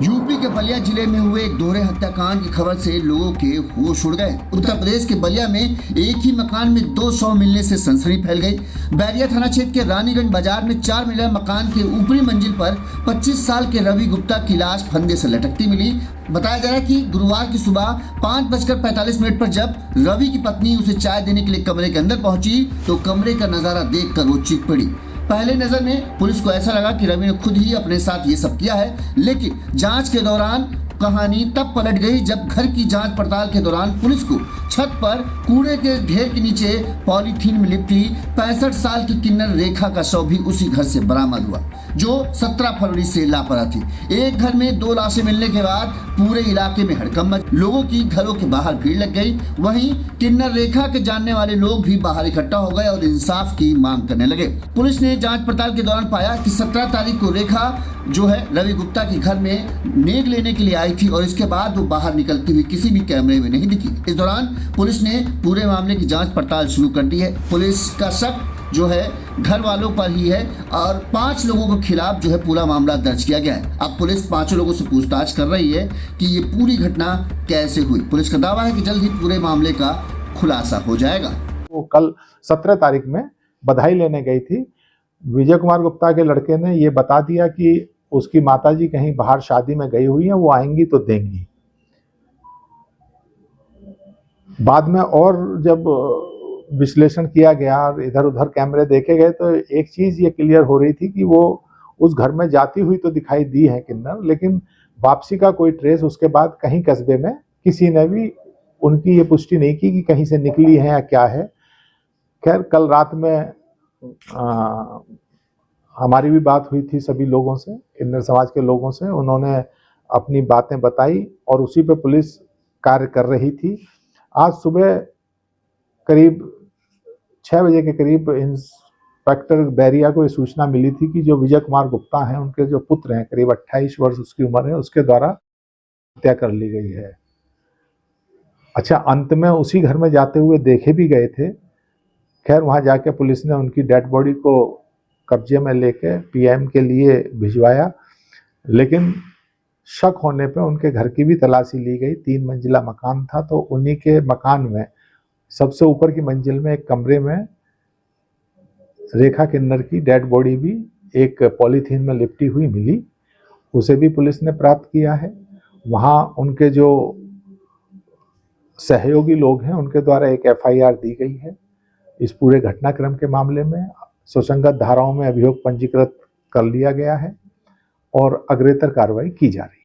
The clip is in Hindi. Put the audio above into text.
यूपी के बलिया जिले में हुए एक दोहरे हत्याकांड की खबर से लोगों के होश उड़ गए। उत्तर प्रदेश के बलिया में एक ही मकान में 2 शव मिलने से सनसनी फैल गई। बैरिया थाना क्षेत्र के रानीगंज बाजार में 4 मंजिला मकान के ऊपरी मंजिल पर 25 साल के रवि गुप्ता की लाश फंदे से लटकती मिली। बताया जा रहा है कि गुरुवार की सुबह 5:45 पर जब रवि की पत्नी उसे चाय देने के लिए कमरे के अंदर पहुंची तो कमरे का नजारा देखकर वो चीख पड़ी। पहले नजर में पुलिस को ऐसा लगा कि रवि ने खुद ही अपने साथ ये सब किया है, लेकिन जांच के दौरान कहानी तब पलट गई जब घर की जांच पड़ताल के दौरान पुलिस को छत पर कूड़े के ढेर के नीचे पॉलीथीन में लिपटी 65 साल की किन्नर रेखा का शव भी उसी घर से बरामद हुआ, जो 17 फरवरी से लापता थी। एक घर में 2 लाशें मिलने के बाद पूरे इलाके में हड़कंप मच, लोगों की घरों के बाहर भीड़ लग गई। वहीं किन्नर रेखा के जानने वाले लोग भी बाहर इकट्ठा हो गए और इंसाफ की मांग करने लगे। पुलिस ने जांच पड़ताल के दौरान पाया कि 17 तारीख को रेखा जो है रवि गुप्ता के घर में नेग लेने के लिए आई थी और इसके बाद वो बाहर निकलती हुई किसी भी कैमरे में नहीं दिखी। इस दौरान पुलिस ने पूरे मामले की जांच पड़ताल शुरू कर दी है। पुलिस का शक जो है घर वालों पर ही है और 5 लोगों के खिलाफ जो है पूरा मामला दर्ज किया गया है। अब पुलिस 5 लोगों से पूछताछ कर रही है कि ये पूरी घटना कैसे हुई। पुलिस का दावा है कि जल्द ही पूरे मामले का खुलासा हो जाएगा। वो कल 17 तारीख में बधाई लेने गई थी। विजय कुमार गुप्ता के लड़के ने ये बता दिया कि उसकी माताजी कहीं बाहर शादी में गई हुई है, वो आएंगी तो देंगी। बाद में और जब विश्लेषण किया गया और इधर उधर कैमरे देखे गए तो एक चीज ये क्लियर हो रही थी कि वो उस घर में जाती हुई तो दिखाई दी है किन्नर, लेकिन वापसी का कोई ट्रेस उसके बाद कहीं कस्बे में किसी ने भी उनकी ये पुष्टि नहीं की कि कहीं से निकली है या क्या है। खैर कल रात में हमारी भी बात हुई थी सभी लोगों से, किन्नर समाज के लोगों से। उन्होंने अपनी बातें बताई और उसी पे पुलिस कार्य कर रही थी। आज सुबह करीब 6 बजे के करीब इंस्पेक्टर बैरिया को ये सूचना मिली थी कि जो विजय कुमार गुप्ता हैं, उनके जो पुत्र हैं, करीब 28 वर्ष उसकी उम्र है, उसके द्वारा हत्या कर ली गई है। अच्छा, अंत में उसी घर में जाते हुए देखे भी गए थे। खैर वहाँ जाके पुलिस ने उनकी डेड बॉडी को कब्जे में लेके पीएम के लिए भिजवाया, लेकिन शक होने पे उनके घर की भी तलाशी ली गई। 3 मंजिला मकान था, तो उन्हीं के मकान में सबसे ऊपर की मंजिल में एक कमरे में रेखा किन्नर की डेड बॉडी भी एक पॉलीथीन में लिपटी हुई मिली। उसे भी पुलिस ने प्राप्त किया है। वहाँ उनके जो सहयोगी लोग हैं उनके द्वारा एक एफआईआर दी गई है। इस पूरे घटनाक्रम के मामले में सुसंगत धाराओं में अभियोग पंजीकृत कर लिया गया है और अग्रेतर कार्रवाई की जा रही है।